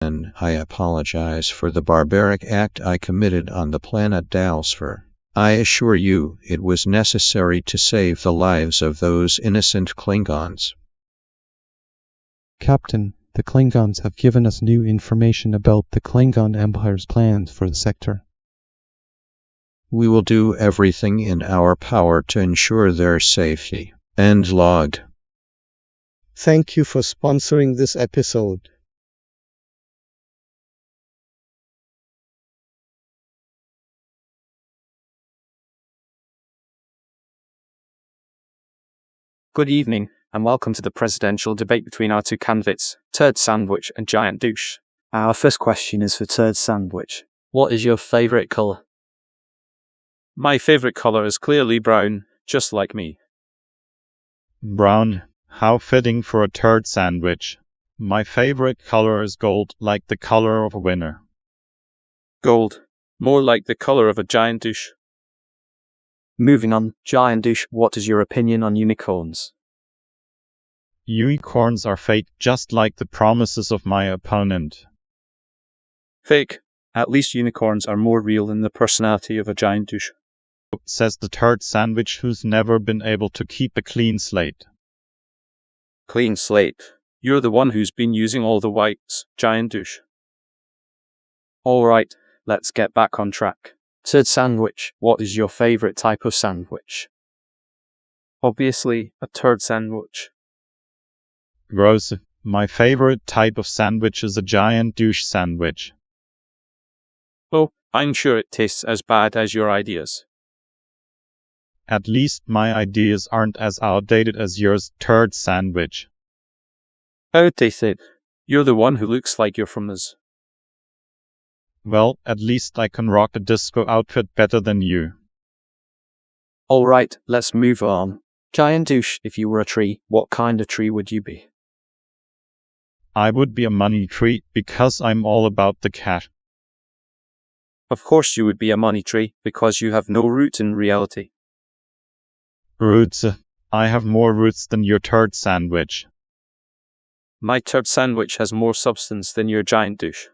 Gentlemen, I apologize for the barbaric act I committed on the planet Dalsfer. I assure you, it was necessary to save the lives of those innocent Klingons. Captain, the Klingons have given us new information about the Klingon Empire's plans for the sector. We will do everything in our power to ensure their safety. End logged. Thank you for sponsoring this episode. Good evening, and welcome to the presidential debate between our two candidates, Turd Sandwich and Giant Douche. Our first question is for Turd Sandwich. What is your favourite colour? My favourite colour is clearly brown, just like me. Brown. How fitting for a turd sandwich. My favorite color is gold, like the color of a winner. Gold. More like the colour of a giant douche. Moving on, Giant Douche, what is your opinion on unicorns? Unicorns are fake, just like the promises of my opponent. Fake. At least unicorns are more real than the personality of a giant douche. Says the turd sandwich who's never been able to keep a clean slate. Clean slate. You're the one who's been using all the whites, Giant Douche. Alright, let's get back on track. Turd Sandwich, what is your favourite type of sandwich? Obviously, a turd sandwich. Gross. My favorite type of sandwich is a giant douche sandwich. Oh, I'm sure it tastes as bad as your ideas. At least my ideas aren't as outdated as yours, turd sandwich. Outdated? You're the one who looks like you're from us. Well, at least I can rock a disco outfit better than you. Alright, let's move on. Giant Douche, if you were a tree, what kind of tree would you be? I would be a money tree, because I'm all about the cash. Of course you would be a money tree, because you have no roots in reality. Roots. I have more roots than your turd sandwich. My turd sandwich has more substance than your giant douche.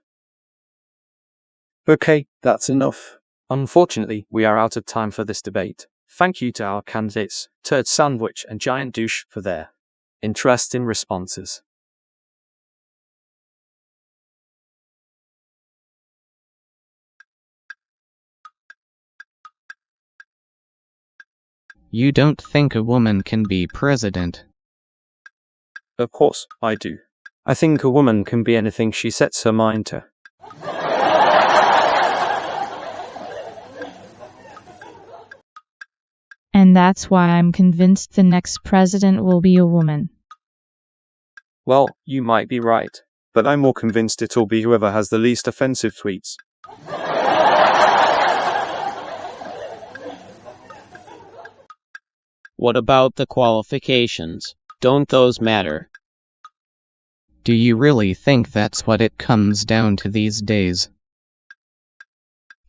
Okay, that's enough. Unfortunately, we are out of time for this debate. Thank you to our candidates, Turd Sandwich and Giant Douche, for their interesting responses. You don't think a woman can be president? Of course, I do. I think a woman can be anything she sets her mind to. And that's why I'm convinced the next president will be a woman. Well, you might be right, but I'm more convinced it'll be whoever has the least offensive tweets. What about the qualifications? Don't those matter? Do you really think that's what it comes down to these days?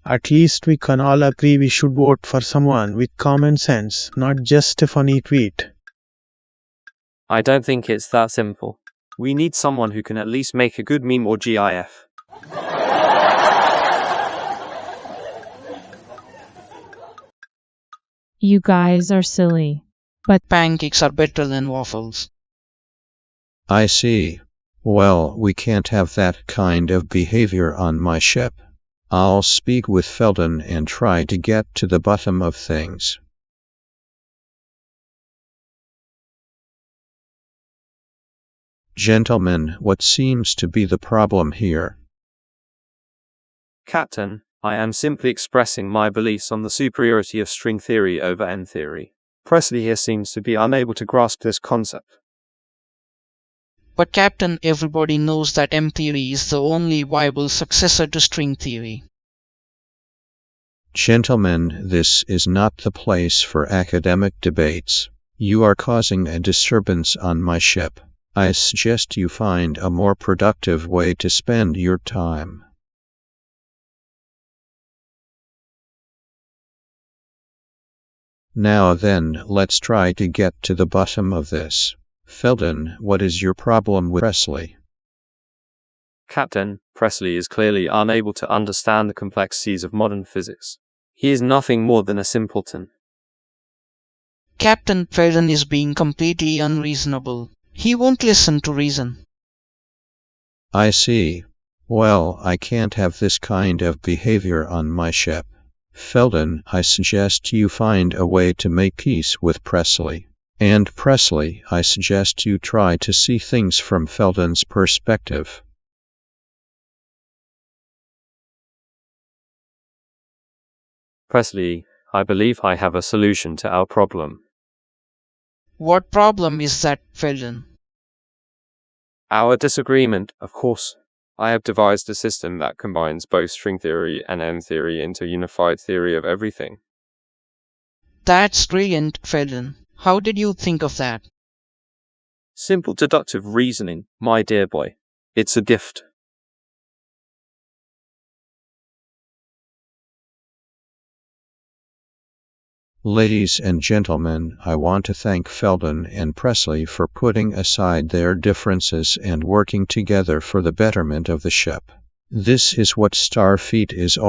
At least we can all agree we should vote for someone with common sense, not just a funny tweet. I don't think it's that simple. We need someone who can at least make a good meme or GIF. You guys are silly. But pancakes are better than waffles. I see. Well, we can't have that kind of behavior on my ship. I'll speak with Felton and try to get to the bottom of things. Gentlemen, what seems to be the problem here? Captain, I am simply expressing my beliefs on the superiority of string theory over N theory. Presley here seems to be unable to grasp this concept. But Captain, everybody knows that M theory is the only viable successor to string theory. Gentlemen, this is not the place for academic debates. You are causing a disturbance on my ship. I suggest you find a more productive way to spend your time. Now then, let's try to get to the bottom of this. Felton, what is your problem with Presley? Captain Presley is clearly unable to understand the complexities of modern physics. He is nothing more than a simpleton. Captain Felden is being completely unreasonable. He won't listen to reason. I see. Well, I can't have this kind of behavior on my ship. Felden, I suggest you find a way to make peace with Presley. And Presley, I suggest you try to see things from Felden's perspective. Presley, I believe I have a solution to our problem. What problem is that, Felden? Our disagreement, of course. I have devised a system that combines both string theory and M theory into a unified theory of everything. That's brilliant, Felden. How did you think of that? Simple deductive reasoning, my dear boy. It's a gift. Ladies and gentlemen, I want to thank Felden and Presley for putting aside their differences and working together for the betterment of the ship. This is what Starfleet is all